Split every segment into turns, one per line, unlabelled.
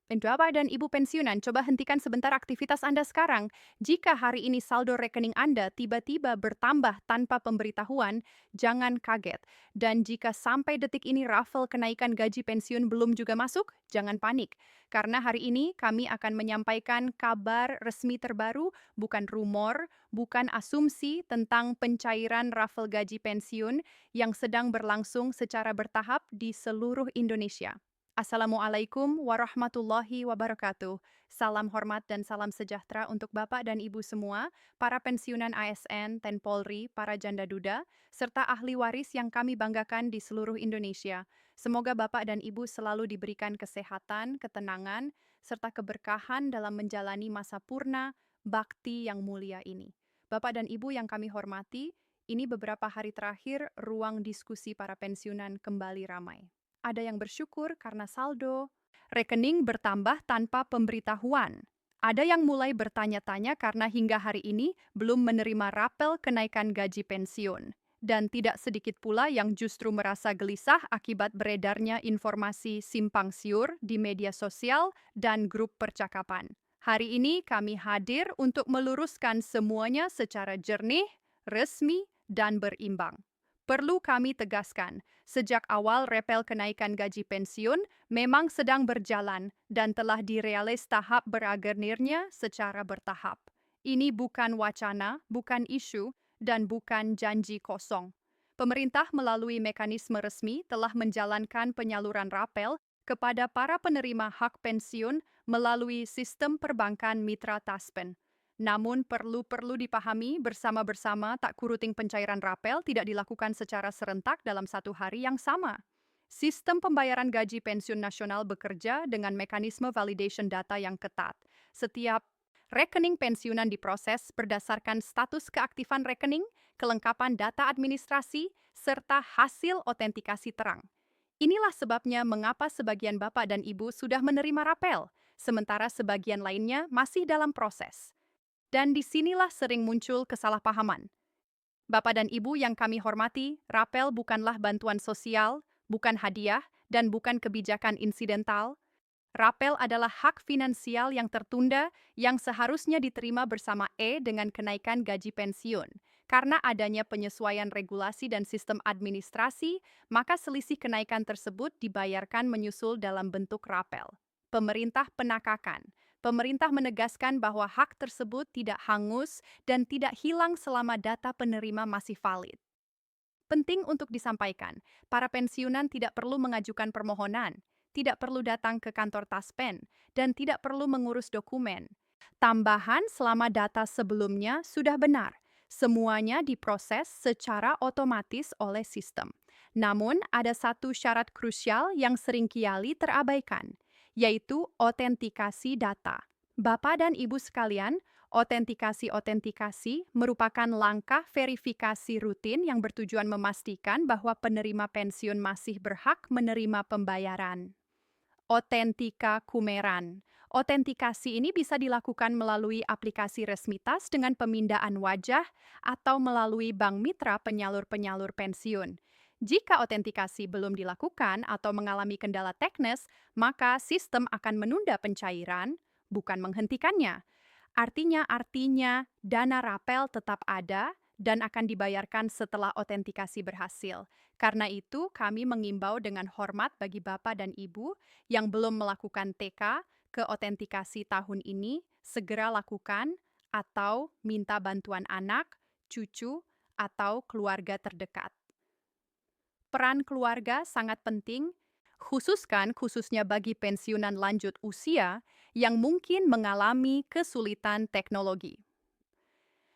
Bapak dan Ibu pensiunan, coba hentikan sebentar aktivitas Anda sekarang. Jika hari ini saldo rekening Anda tiba-tiba bertambah tanpa pemberitahuan, jangan kaget. Dan jika sampai detik ini rafel kenaikan gaji pensiun belum juga masuk, jangan panik. Karena hari ini kami akan menyampaikan kabar resmi terbaru, bukan rumor, bukan asumsi tentang pencairan rafel gaji pensiun yang sedang berlangsung secara bertahap di seluruh Indonesia. Assalamualaikum warahmatullahi wabarakatuh. Salam hormat dan salam sejahtera untuk Bapak dan Ibu semua, para pensiunan ASN, TNI Polri, para janda duda, serta ahli waris yang kami banggakan di seluruh Indonesia. Semoga Bapak dan Ibu selalu diberikan kesehatan, ketenangan, serta keberkahan dalam menjalani masa purna bakti yang mulia ini. Bapak dan Ibu yang kami hormati, ini beberapa hari terakhir ruang diskusi para pensiunan kembali ramai. Ada yang bersyukur karena saldo rekening bertambah tanpa pemberitahuan. Ada yang mulai bertanya-tanya karena hingga hari ini belum menerima rapel kenaikan gaji pensiun. Dan tidak sedikit pula yang justru merasa gelisah akibat beredarnya informasi simpang siur di media sosial dan grup percakapan. Hari ini kami hadir untuk meluruskan semuanya secara jernih, resmi, dan berimbang. Perlu kami tegaskan, sejak awal rapel kenaikan gaji pensiun memang sedang berjalan dan telah direalis tahap beragernirnya secara bertahap. Ini bukan wacana, bukan isu, dan bukan janji kosong. Pemerintah melalui mekanisme resmi telah menjalankan penyaluran rapel kepada para penerima hak pensiun melalui sistem perbankan mitra Taspen. Namun perlu dipahami bersama-bersama tak kuruting pencairan rapel tidak dilakukan secara serentak dalam satu hari yang sama. Sistem pembayaran gaji pensiun nasional bekerja dengan mekanisme validation data yang ketat. Setiap rekening pensiunan diproses berdasarkan status keaktifan rekening, kelengkapan data administrasi, serta hasil otentikasi terang. Inilah sebabnya mengapa sebagian Bapak dan Ibu sudah menerima rapel, sementara sebagian lainnya masih dalam proses. Dan disinilah sering muncul kesalahpahaman. Bapak dan Ibu yang kami hormati, rapel bukanlah bantuan sosial, bukan hadiah, dan bukan kebijakan insidental. Rapel adalah hak finansial yang tertunda yang seharusnya diterima bersama dengan kenaikan gaji pensiun. Karena adanya penyesuaian regulasi dan sistem administrasi, maka selisih kenaikan tersebut dibayarkan menyusul dalam bentuk rapel. Pemerintah penakakan. Pemerintah menegaskan bahwa hak tersebut tidak hangus dan tidak hilang selama data penerima masih valid. Penting untuk disampaikan, para pensiunan tidak perlu mengajukan permohonan, tidak perlu datang ke kantor Taspen, dan tidak perlu mengurus dokumen. Tambahan selama data sebelumnya sudah benar. Semuanya diproses secara otomatis oleh sistem. Namun, ada satu syarat krusial yang sering kiali terabaikan, yaitu otentikasi data. Bapak dan Ibu sekalian, otentikasi merupakan langkah verifikasi rutin yang bertujuan memastikan bahwa penerima pensiun masih berhak menerima pembayaran. Otentika kumeran. Otentikasi ini bisa dilakukan melalui aplikasi Resmitas dengan pemindaan wajah atau melalui bank mitra penyalur-penyalur pensiun. Jika otentikasi belum dilakukan atau mengalami kendala teknis, maka sistem akan menunda pencairan, bukan menghentikannya. Artinya dana rapel tetap ada dan akan dibayarkan setelah otentikasi berhasil. Karena itu, kami mengimbau dengan hormat bagi Bapak dan Ibu yang belum melakukan TK ke otentikasi tahun ini, segera lakukan atau minta bantuan anak, cucu, atau keluarga terdekat. Peran keluarga sangat penting, khususnya bagi pensiunan lanjut usia yang mungkin mengalami kesulitan teknologi.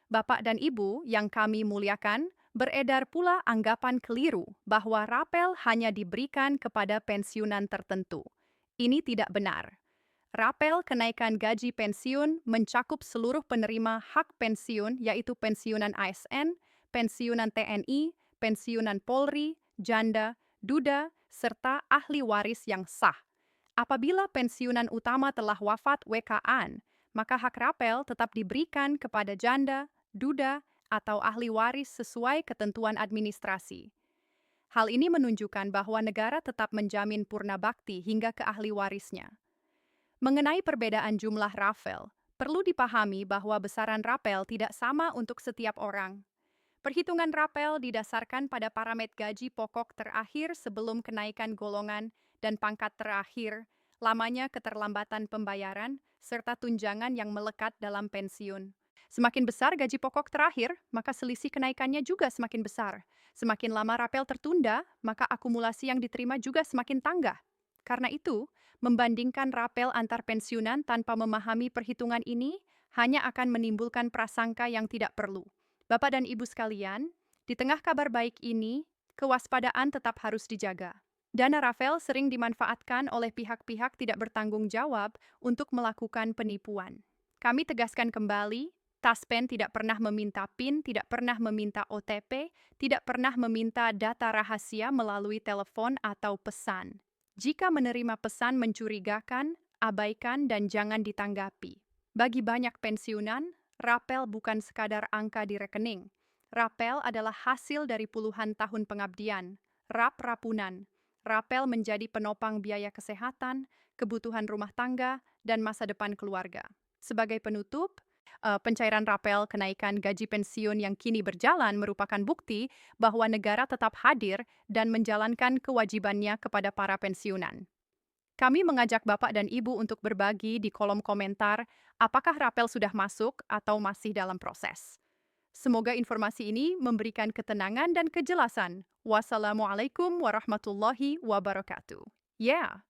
Bapak dan Ibu yang kami muliakan, beredar pula anggapan keliru bahwa rapel hanya diberikan kepada pensiunan tertentu. Ini tidak benar. Rapel kenaikan gaji pensiun mencakup seluruh penerima hak pensiun, yaitu pensiunan ASN, pensiunan TNI, pensiunan Polri, janda, duda, serta ahli waris yang sah. Apabila pensiunan utama telah wafat WK-an, maka hak rapel tetap diberikan kepada janda, duda, atau ahli waris sesuai ketentuan administrasi. Hal ini menunjukkan bahwa negara tetap menjamin purna bakti hingga ke ahli warisnya. Mengenai perbedaan jumlah rapel, perlu dipahami bahwa besaran rapel tidak sama untuk setiap orang. Perhitungan rapel didasarkan pada parameter gaji pokok terakhir sebelum kenaikan golongan dan pangkat terakhir, lamanya keterlambatan pembayaran, serta tunjangan yang melekat dalam pensiun. Semakin besar gaji pokok terakhir, maka selisih kenaikannya juga semakin besar. Semakin lama rapel tertunda, maka akumulasi yang diterima juga semakin tangga. Karena itu, membandingkan rapel antar pensiunan tanpa memahami perhitungan ini hanya akan menimbulkan prasangka yang tidak perlu. Bapak dan Ibu sekalian, di tengah kabar baik ini, kewaspadaan tetap harus dijaga. Dana rapel sering dimanfaatkan oleh pihak-pihak tidak bertanggung jawab untuk melakukan penipuan. Kami tegaskan kembali, Taspen tidak pernah meminta PIN, tidak pernah meminta OTP, tidak pernah meminta data rahasia melalui telepon atau pesan. Jika menerima pesan mencurigakan, abaikan dan jangan ditanggapi. Bagi banyak pensiunan, rapel bukan sekadar angka di rekening. Rapel adalah hasil dari puluhan tahun pengabdian, rapunan. Rapel menjadi penopang biaya kesehatan, kebutuhan rumah tangga, dan masa depan keluarga. Sebagai penutup, pencairan rapel kenaikan gaji pensiun yang kini berjalan merupakan bukti bahwa negara tetap hadir dan menjalankan kewajibannya kepada para pensiunan. Kami mengajak Bapak dan Ibu untuk berbagi di kolom komentar apakah rapel sudah masuk atau masih dalam proses. Semoga informasi ini memberikan ketenangan dan kejelasan. Wassalamualaikum warahmatullahi wabarakatuh. Yeah.